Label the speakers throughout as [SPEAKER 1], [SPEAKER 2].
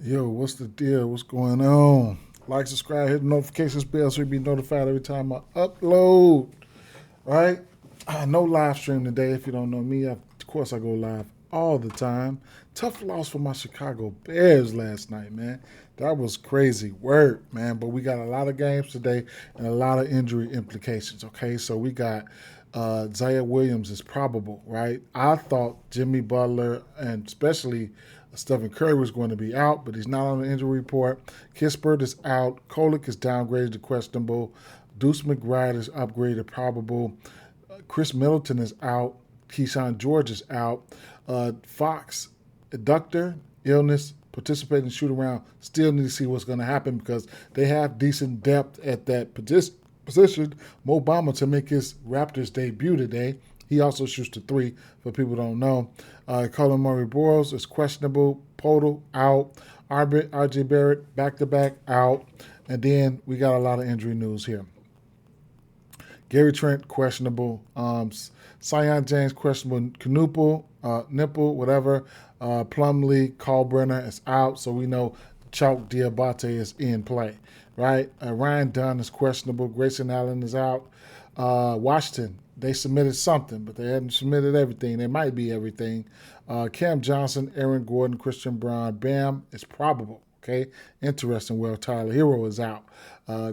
[SPEAKER 1] Yo, what's the deal? What's going on? Like, subscribe, hit the notifications bell so you be notified every time I upload. Right? No live stream today. If you don't know me, of course I go live all the time. Tough loss for my Chicago Bears last night, man. That was crazy work, man. But we got a lot of games today and a lot of injury implications. Okay, so we got Zaire Williams is probable, right? I thought Jimmy Butler and especially Stephen Curry was going to be out, but he's not on the injury report. Kispert is out. Kolick is downgraded to questionable. Deuce McBride is upgraded to probable. Chris Middleton is out. Keyshawn George is out. Fox, adductor, illness, participating shoot around. Still need to see what's going to happen because they have decent depth at that position. Mo Bamba to make his Raptors debut today. He also shoots the three, for people who don't know. Colin Murray Boyles is questionable. Podol out. RJ Barrett back to back out. And then we got a lot of injury news here. Gary Trent questionable. Sion James questionable. Knuppel, Nipple, whatever. Plumlee, Kalbrenner is out, so we know Chalk Diabate is in play, right? Ryan Dunn is questionable. Grayson Allen is out. Washington, they submitted something, but they hadn't submitted everything. They might be everything. Cam Johnson, Aaron Gordon, Christian Brown, Bam is probable. Okay, interesting. Well, Tyler Hero is out.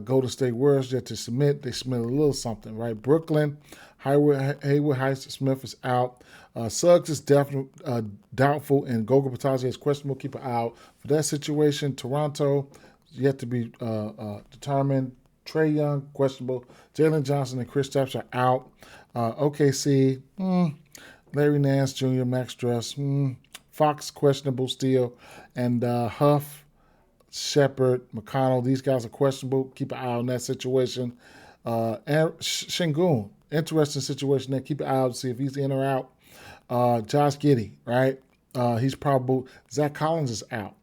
[SPEAKER 1] Golden State Warriors yet to submit. They submitted a little something, right? Brooklyn, Haywood Highsmith is out. Suggs is definitely doubtful, and Goga Patazi is questionable. Keep an eye out for that situation. Toronto yet to be determined. Trey Young questionable. Jalen Johnson and Chris Stapps are out. OKC, Larry Nance Jr., Max Struss, Fox questionable still, and Huff, Shepard, McConnell. These guys are questionable. Keep an eye on that situation. And Shingun, interesting situation there. Keep an eye out to see if he's in or out. Josh Giddey, right? He's probable. Zach Collins is out.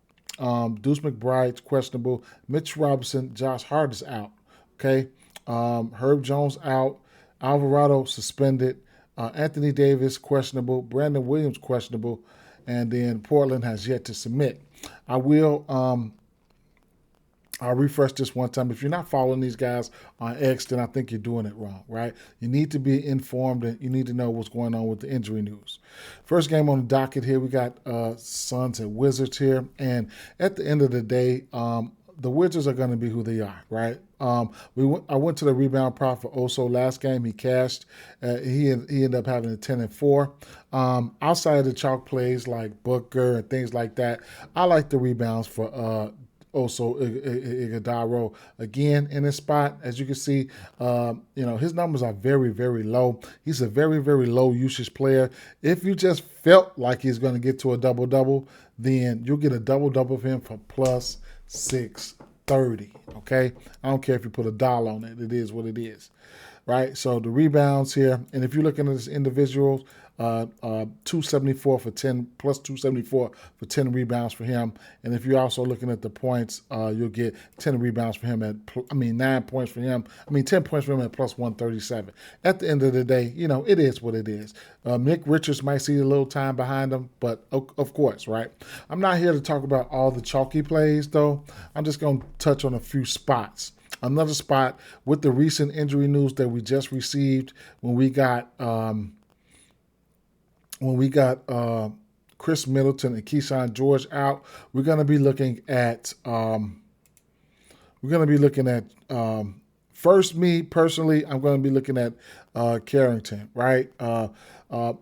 [SPEAKER 1] Deuce McBride's questionable. Mitch Robinson, Josh Hart is out. Okay. Herb Jones out. Alvarado suspended. Anthony Davis questionable. Brandon Williams questionable. And then Portland has yet to submit. I will I'll refresh this one time. If you're not following these guys on X, then I think you're doing it wrong, right? You need to be informed and you need to know what's going on with the injury news. First game on the docket here, we got Suns and Wizards here. And at the end of the day, the Wizards are going to be who they are, right? I went to the rebound prop for Oso last game. He cashed. He ended up having a 10-4. Outside of the chalk plays like Booker and things like that, I like the rebounds for also Iguodala again in this spot. As you can see, his numbers are very, very low. He's a very, very low usage player. If you just felt like he's going to get to a double double, then you'll get a double double of him for plus 630. Okay, I don't care if you put a dollar on it. It is what it is, right? So the rebounds here, and if you're looking at this individual, 274 for 10 plus 274 for 10 rebounds for him. And if you're also looking at the points, you'll get 10 rebounds for him 9 points for him. 10 points for him at plus 137. At the end of the day, it is what it is. Nick Richards might see a little time behind him, but of course, right? I'm not here to talk about all the chalky plays, though. I'm just going to touch on a few spots. Another spot with the recent injury news that we just received when we got Chris Middleton and Keyshawn George out, we're going to be looking at first, me personally, I'm going to be looking at Carrington, right?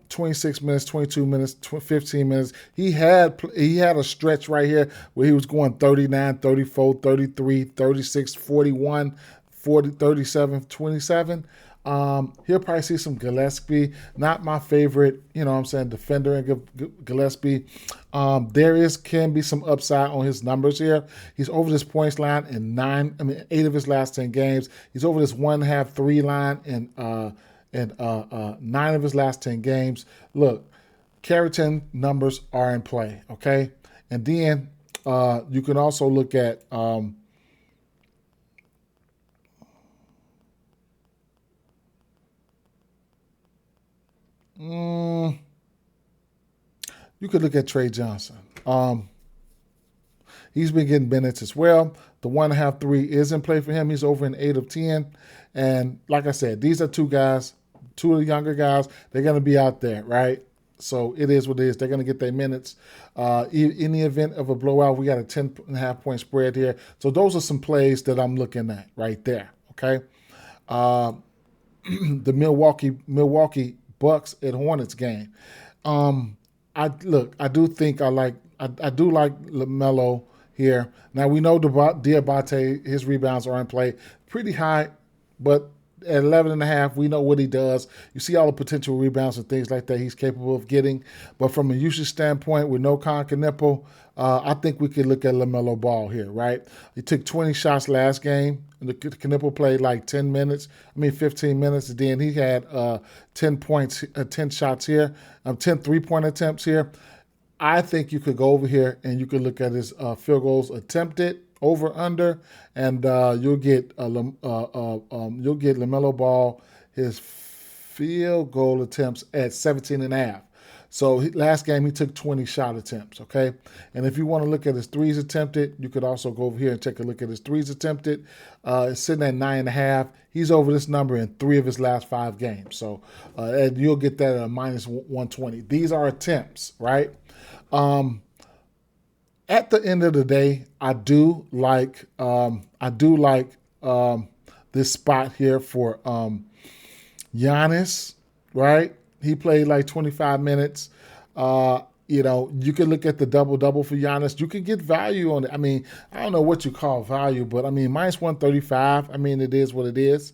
[SPEAKER 1] 26 minutes, 22 minutes, 15 minutes. He had a stretch right here where he was going 39, 34, 33, 36, 41, 40, 37, 27. He'll probably see some Gillespie. Not my favorite, defender in Gillespie. Can be some upside on his numbers here. He's over this points line in 8 of his last 10 games. He's over this 1.5, 3 line in 9 of his last 10 games. Look, Carrington numbers are in play, okay? And then you can also look at you could look at Trey Johnson. He's been getting minutes as well. The 1.5 3 is in play for him. He's over in 8 of 10. And like I said, these are two guys, two of the younger guys. They're going to be out there, right? So it is what it is. They're going to get their minutes. In the event of a blowout, we got a 10.5 point spread here. So those are some plays that I'm looking at right there, okay? The Milwaukee Bucks at Hornets game. I do think I do like LaMelo here. Now we know Diabate, his rebounds are in play pretty high, but at 11.5, we know what he does. You see all the potential rebounds and things like that he's capable of getting. But from a usage standpoint, with no Kneppel, I think we could look at LaMelo Ball here, right? He took 20 shots last game. And Kneppel played like 15 minutes, and then he had 10 points, 10 shots here, 10 3-point attempts here. I think you could go over here and you could look at his field goals attempted, over under, and you'll get LaMelo Ball his field goal attempts at 17.5. So last game he took 20 shot attempts, okay? And if you want to look at his threes attempted, you could also go over here and take a look at his threes attempted. It's sitting at 9.5. He's over this number in 3 of his last 5 games. So and you'll get that at a minus 120. These are attempts, right? At the end of the day, I do like this spot here for Giannis, right? He played like 25 minutes. You can look at the double-double for Giannis. You can get value on it. I mean, I don't know what you call value, but, I mean, minus 135, I mean, it is what it is.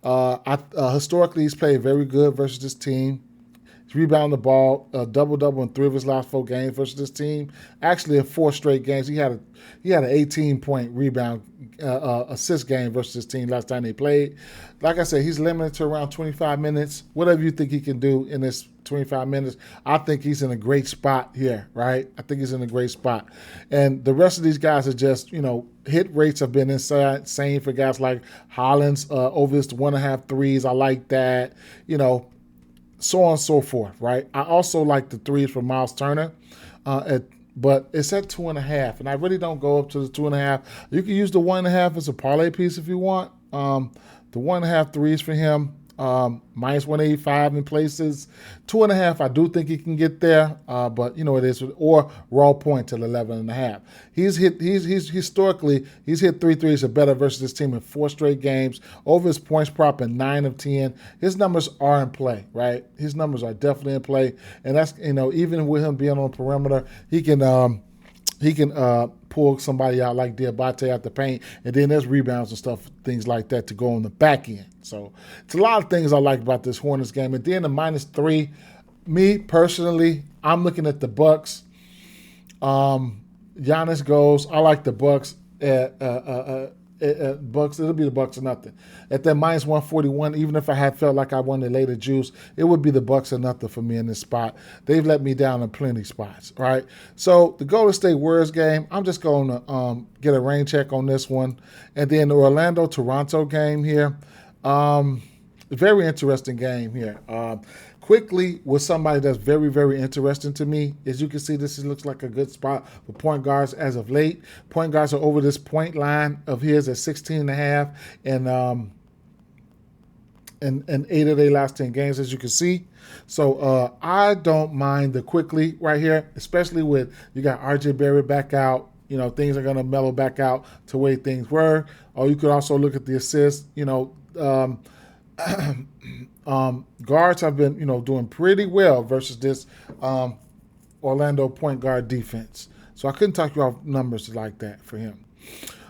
[SPEAKER 1] Historically, he's played very good versus this team. He's rebounding the ball, double-double in 3 of his last 4 games versus this team. Actually, in 4 straight games, he had an 18-point rebound assist game versus this team last time they played. Like I said, he's limited to around 25 minutes. Whatever you think he can do in this 25 minutes, I think he's in a great spot here, right? I think he's in a great spot. And the rest of these guys are just, hit rates have been insane for guys like Hollins, over his 1.5 threes. I like that, so on and so forth, right? I also like the threes from Miles Turner, but it's at 2.5, and I really don't go up to the 2.5. You can use the 1.5 as a parlay piece if you want. The 1.5 threes for him, minus 185 in places. 2.5, I do think he can get there, but it is, or raw point to 11.5. He's historically hit 3 threes or better versus this team in 4 straight games. Over his points prop in 9 of 10. His numbers are in play, right? His numbers are definitely in play, and that's even with him being on the perimeter, he can pull somebody out like Diabate out the paint, and then there's rebounds and stuff, things like that to go on the back end. So it's a lot of things I like about this Hornets game. And then the minus 3, me personally, I'm looking at the Bucks. Giannis goes. I like the Bucks. Bucks. It'll be the Bucks or nothing. At that minus 141, even if I had felt like I wanted later juice, it would be the Bucks or nothing for me in this spot. They've let me down in plenty spots, right? So the Golden State Warriors game, I'm just going to get a rain check on this one. And then the Orlando-Toronto game here, very interesting game here. Quickly, with somebody that's very, very interesting to me, as you can see, this looks like a good spot for point guards as of late. Point guards are over this point line of his at 16.5 and 8 of their last 10 games, as you can see. So I don't mind the quickly right here, especially with you got RJ Barrett back out. Things are going to mellow back out to where things were. Or you could also look at the assists. Guards have been, doing pretty well versus this Orlando point guard defense. So I couldn't talk you off numbers like that for him.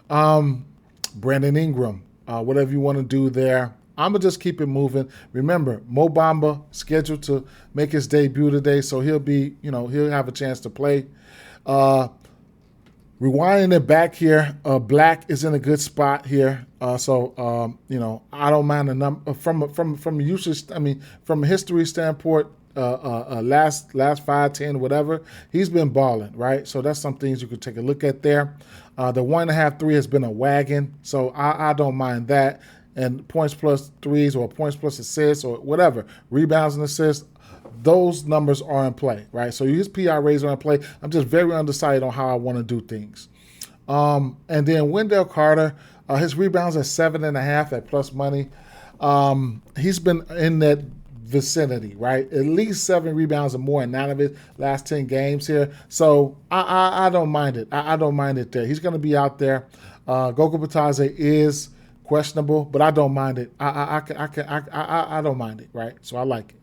[SPEAKER 1] Brandon Ingram, whatever you want to do there. I'm going to just keep it moving. Remember, Mo Bamba scheduled to make his debut today, so he'll be, he'll have a chance to play. Rewinding it back here, Black is in a good spot here. So I don't mind the number from usage. I mean, from a history standpoint, last 5, 10, whatever, he's been balling, right? So that's some things you could take a look at there. The 1.5 3 has been a wagon, so I don't mind that. And points plus threes or points plus assists or whatever, rebounds and assists, those numbers are in play, right? So his PRAs are in play. I'm just very undecided on how I want to do things. And then Wendell Carter, his rebounds at 7.5 at plus money. He's been in that vicinity, right? At least 7 rebounds or more in 9 of his last 10 games here. So I don't mind it. I don't mind it there. He's going to be out there. Goga Bitadze is questionable, but I don't mind it. I don't mind it, right? So I like it.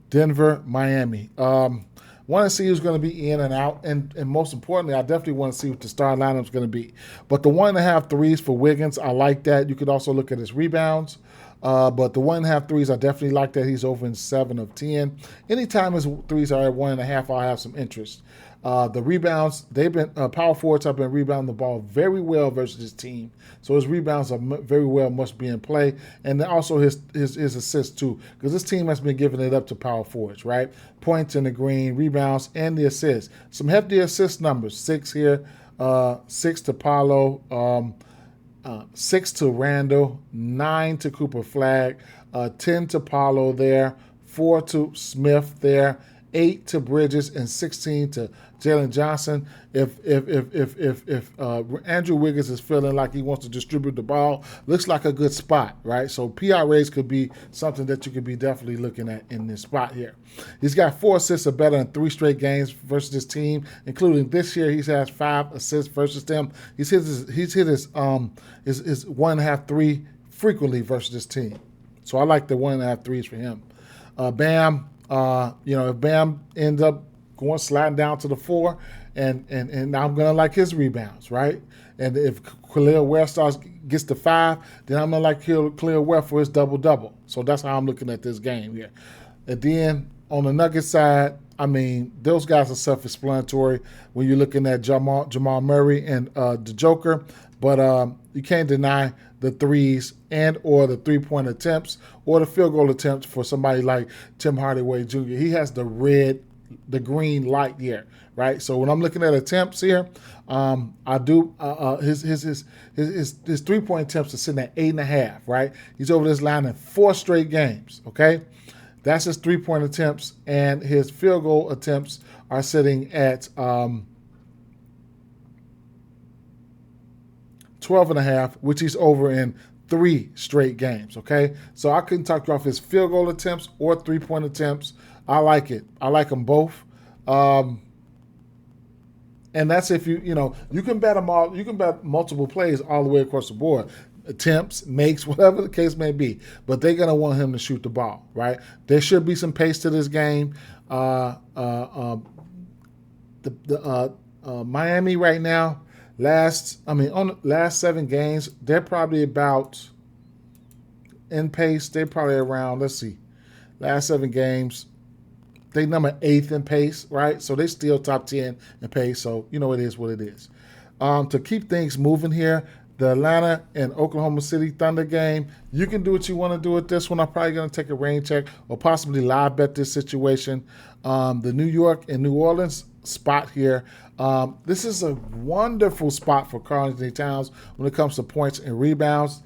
[SPEAKER 1] Denver, Miami. Want to see who's going to be in and out, and most importantly, I definitely want to see what the star lineup is going to be. But the 1.5 threes for Wiggins, I like that. You could also look at his rebounds. But the 1.5 threes, I definitely like that. He's over in 7 of 10. Anytime his threes are at 1.5, I'll have some interest. The rebounds, they've been power forwards have been rebounding the ball very well versus his team. So his rebounds are very well must be in play, and then also his assists too, because this team has been giving it up to power forwards, right? Points in the green, rebounds, and the assists. Some hefty assist numbers: 6 here, 6 to Paolo, 6 to Randall, 9 to Cooper Flag, 10 to Paolo there, 4 to Smith there, 8 to Bridges, and 16 to Jalen Johnson. If Andrew Wiggins is feeling like he wants to distribute the ball, looks like a good spot, right? So PRAs could be something that you could be definitely looking at in this spot here. He's got 4 assists or better in 3 straight games versus his team, including this year. He's had 5 assists versus them. He's hit his 1.5 3 frequently versus his team. So I like the 1.5 threes for him. Bam. If Bam ends up going sliding down to the 4, and I'm gonna like his rebounds, right? And if Khalil Ware gets to 5, then I'm gonna like Khalil Ware for his double. So that's how I'm looking at this game here. And then on the Nuggets side, I mean, those guys are self-explanatory when you're looking at Jamal Murray and the Joker, but you can't deny the threes and or the three-point attempts or the field goal attempts for somebody like Tim Hardaway Jr. He has the green light here, right? So when I'm looking at attempts here, I do his three-point attempts are sitting at 8.5, right? He's over this line in 4 straight games, okay? That's his three-point attempts, and his field goal attempts are sitting at 12.5, which he's over in 3 straight games, okay? So I couldn't talk you off his field goal attempts or three-point attempts. I like it. I like them both. And that's if you can bet them all. You can bet multiple plays all the way across the board. Attempts, makes, whatever the case may be. But they're going to want him to shoot the ball, right? There should be some pace to this game. Miami right now, on the last 7 games, they're probably about in pace. They're probably around, last 7 games, they number 8th in pace, right? So they still top 10 in pace. So, it is what it is. To keep things moving here, the Atlanta and Oklahoma City Thunder game, you can do what you want to do with this one. I'm probably going to take a rain check or possibly live bet this situation. The New York and New Orleans spot here. This is a wonderful spot for Karl-Anthony Towns when it comes to points and rebounds.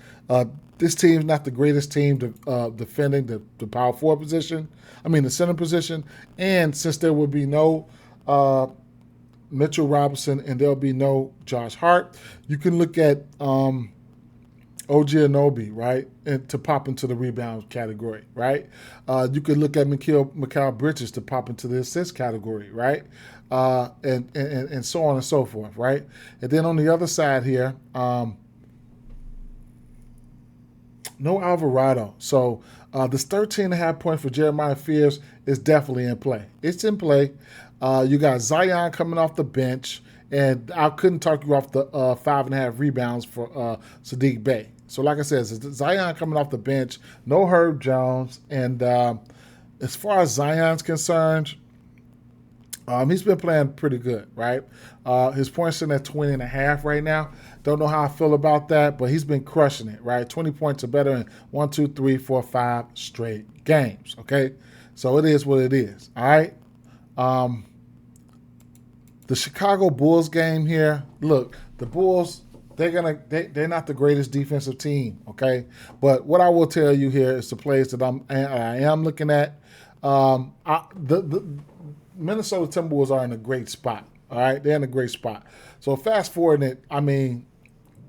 [SPEAKER 1] This team's not the greatest team defending the power forward position. The center position. And since there will be no Mitchell Robinson and there'll be no Josh Hart, you can look at OG Anunoby, right, and to pop into the rebound category, right? You could look at Mikal Bridges to pop into the assist category, right? And so on and so forth, right? And then on the other side here, no Alvarado. So this 13.5 point for Jeremiah Fears is definitely in play. It's in play. You got Zion coming off the bench, and I couldn't talk you off the 5.5 rebounds for Saddiq Bey. So like I said, Zion coming off the bench, no Herb Jones. And as far as Zion's concerned, he's been playing pretty good, right? His points sitting at 20.5 right now. Don't know how I feel about that, but he's been crushing it, right? 20 points or better in 1, 2, 3, 4, 5 straight games, okay? So it is what it is, all right? The Chicago Bulls game here, look, the Bulls, they're not the greatest defensive team, okay? But what I will tell you here is the plays that I am looking at. The Minnesota Timberwolves are in a great spot, All right, they're in a great spot. So fast forwarding it, I mean,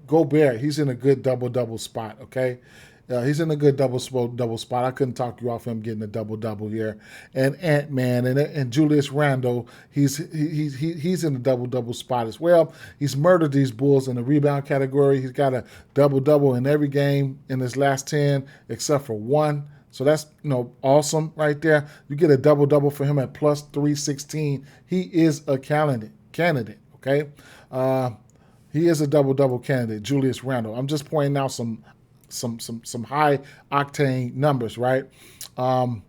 [SPEAKER 1] Gobert, he's in a good double spot. Okay, he's in a good double spot. I couldn't talk you off him getting a double here. And Ant-Man and Julius Randle, he's in a double spot as well. He's murdered these Bulls in the rebound category. He's got a double in every game in his last 10 except for one. So that's awesome right there. You get a double for him at plus 316. He is a candidate. Okay, he is a double candidate, Julius Randle. I'm just pointing out some high octane numbers, right? Now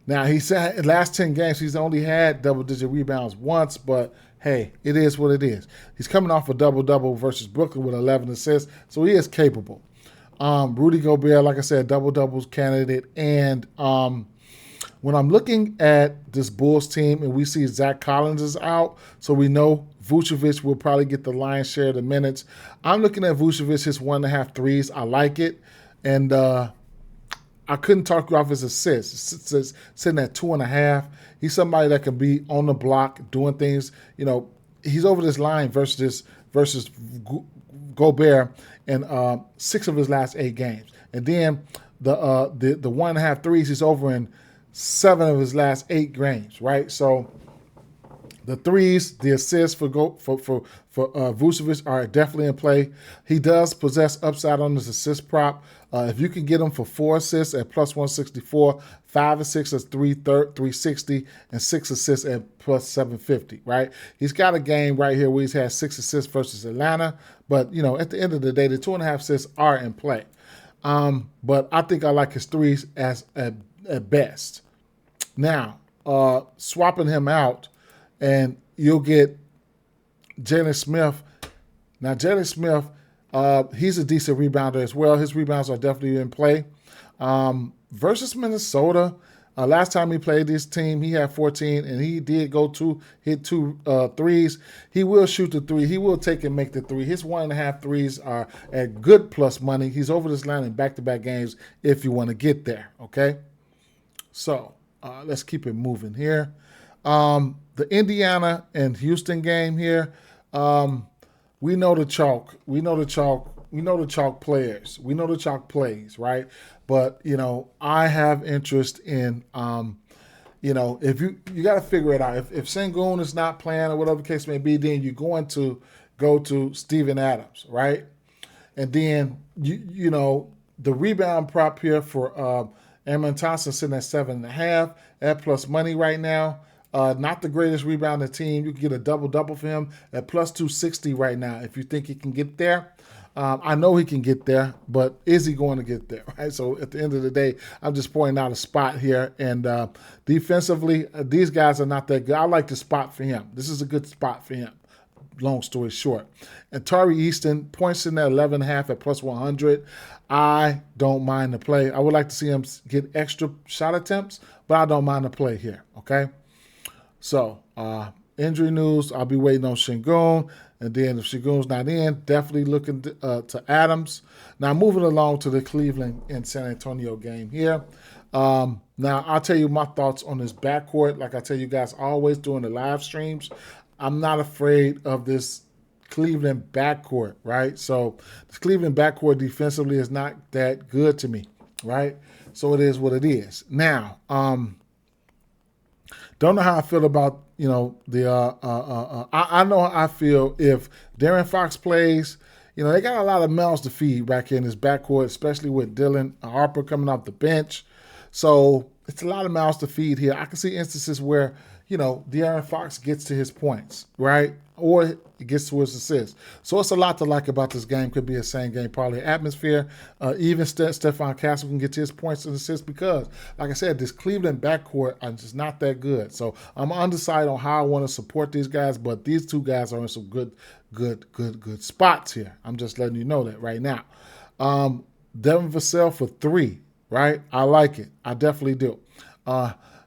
[SPEAKER 1] he said in the last 10 games he's only had double-digit rebounds once, but hey, it is what it is. He's coming off a double versus Brooklyn with 11 assists, so he is capable. Rudy Gobert, like I said, double candidate. And when I'm looking at this Bulls team and we see Zach Collins is out, so we know Vucevic will probably get the lion's share of the minutes. I'm looking at Vucevic, his 1.5 threes. I like it. And I couldn't talk you off his assists. It's sitting at 2.5. He's somebody that can be on the block doing things. He's over this line versus Gobert in 6 of his last 8 games. And then the 1.5 threes, he's over in 7 of his last 8 games, right? So the threes, the assists for Vucevic are definitely in play. He does possess upside on his assist prop. If you can get him for 4 assists at plus 164, 5 assists at 360, and 6 assists at plus 750, right? He's got a game right here where he's had 6 assists versus Atlanta. But, at the end of the day, the 2.5 assists are in play. But I think I like his threes as at best. Now, swapping him out, and you'll get Jalen Smith. Now, Jalen Smith, he's a decent rebounder as well. His rebounds are definitely in play. Versus Minnesota, last time he played this team, he had 14, and he did hit 2 threes. He will shoot the 3. He will take and make the 3. His 1.5 threes are at good plus money. He's over this line in back-to-back games if you want to get there, okay? So let's keep it moving here. The Indiana and Houston game here, we know the chalk. We know the chalk players. We know the chalk plays, right? But, I have interest in, if you got to figure it out. If Sengun is not playing or whatever the case may be, then you're going to go to Steven Adams, right? And then, the rebound prop here for Amon Thompson sitting at 7.5 at plus money right now. Not the greatest rebounding team. You can get a double for him at plus 260 right now if you think he can get there. I know he can get there, but is he going to get there, right? So at the end of the day, I'm just pointing out a spot here. And defensively, these guys are not that good. I like the spot for him. This is a good spot for him, long story short. And Tari Easton, points in that 11.5 at plus 100. I don't mind the play. I would like to see him get extra shot attempts, but I don't mind the play here, okay? So, injury news, I'll be waiting on Sengun. And then if Sengun's not in, definitely looking to Adams. Now, moving along to the Cleveland and San Antonio game here. Now, I'll tell you my thoughts on this backcourt. Like I tell you guys always during the live streams, I'm not afraid of this Cleveland backcourt, right? So, this Cleveland backcourt defensively is not that good to me, right? So, it is what it is. Now, don't know how I feel about, I know how I feel if De'Aaron Fox plays. They got a lot of mouths to feed back in this backcourt, especially with Dylan Harper coming off the bench. So it's a lot of mouths to feed here. I can see instances where, De'Aaron Fox gets to his points, right? Or it gets to his assists. So it's a lot to like about this game. Could be a same game, probably atmosphere. Even Stephon Castle can get to his points and assists because, like I said, this Cleveland backcourt is just not that good. So I'm undecided on how I want to support these guys, but these two guys are in some good spots here. I'm just letting you know that right now. Devin Vassell for 3, right? I like it. I definitely do.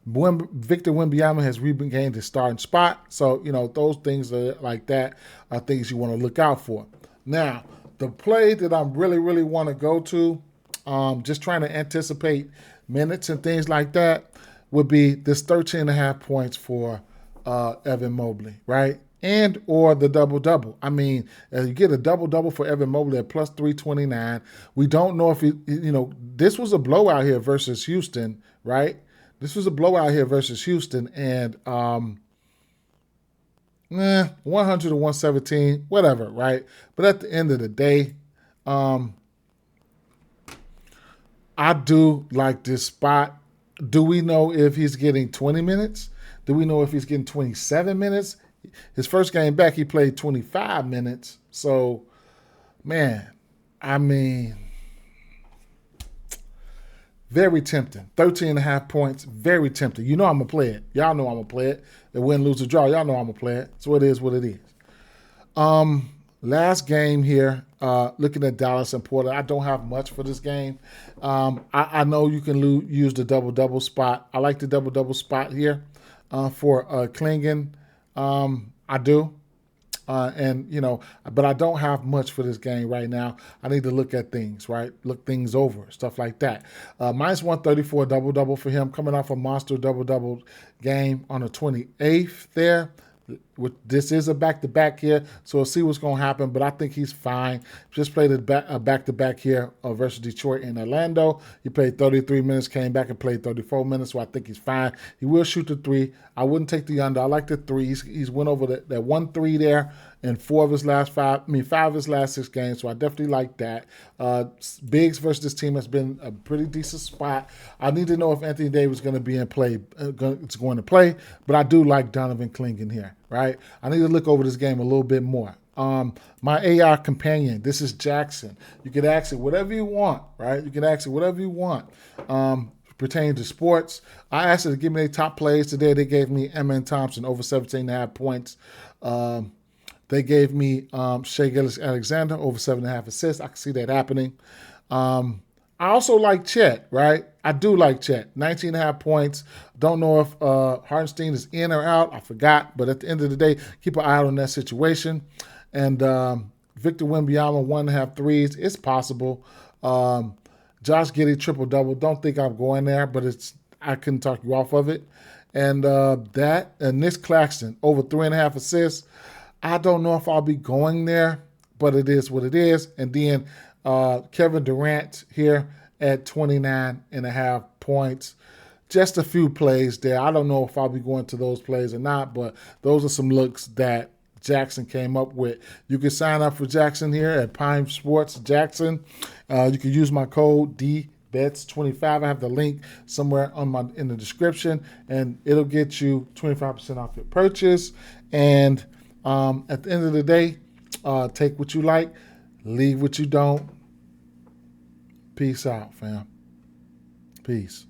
[SPEAKER 1] Victor Wembanyama has regained his starting spot. So, those things like that are things you want to look out for. Now, the play that I really want to go to, just trying to anticipate minutes and things like that, would be this 13.5 points for Evan Mobley, right? and or the double-double. I mean, you get a double-double for Evan Mobley at plus 329. We don't know if this was a blowout here versus Houston, right? This was a blowout here versus Houston, and 100 to 117, whatever, right? But at the end of the day, I do like this spot. Do we know if he's getting 20 minutes? Do we know if he's getting 27 minutes? His first game back, he played 25 minutes. So, man, I mean, very tempting. 13.5 points, very tempting. You know I'm going to play it. Y'all know I'm going to play it. The win, lose, or draw, y'all know I'm going to play it. So it is what it is. Last game here, looking at Dallas and Portland. I don't have much for this game. I know you can use the double-double spot. I like the double-double spot here for Clingan. I do. But I don't have much for this game right now. I need to look at things, right? Look things over, stuff like that. Minus 134 double-double for him, coming off a monster double-double game on the 28th there. This is a back-to-back here, so we'll see what's going to happen, but I think he's fine. Just played a back-to-back here versus Detroit and Orlando. He played 33 minutes, came back and played 34 minutes, so I think he's fine. He will shoot the three. I wouldn't take the under. I like the three. He's went over that 1-3 there in five of his last 6 games, so I definitely like that. Biggs versus this team has been a pretty decent spot. I need to know if Anthony Davis is going to be in play. It's going to play, but I do like Donovan Clingan here, right? I need to look over this game a little bit more. My AI companion, this is Jackson. You can ask it whatever you want, right? You can ask it whatever you want. Pertaining to sports, I asked it to give me their top plays today. They gave me Amen Thompson over 17.5 points. They gave me Shai Gilgeous-Alexander over 7.5 assists. I can see that happening. I also like Chet, right? I do like Chet. 19.5 points. Don't know if Hartenstein is in or out. I forgot. But at the end of the day, keep an eye out on that situation. And Victor Wembanyama, 1.5 threes. It's possible. Josh Giddey, triple-double. Don't think I'm going there, but I couldn't talk you off of it. And Nick Claxton, over 3.5 assists. I don't know if I'll be going there, but it is what it is. And then Kevin Durant here at 29.5 points. Just a few plays there. I don't know if I'll be going to those plays or not, but those are some looks that Jackson came up with. You can sign up for Jackson here at Prime Sports Jackson. You can use my code DBETS25. I have the link somewhere in the description, and it'll get you 25% off your purchase. And at the end of the day, take what you like, leave what you don't. Peace out, fam. Peace.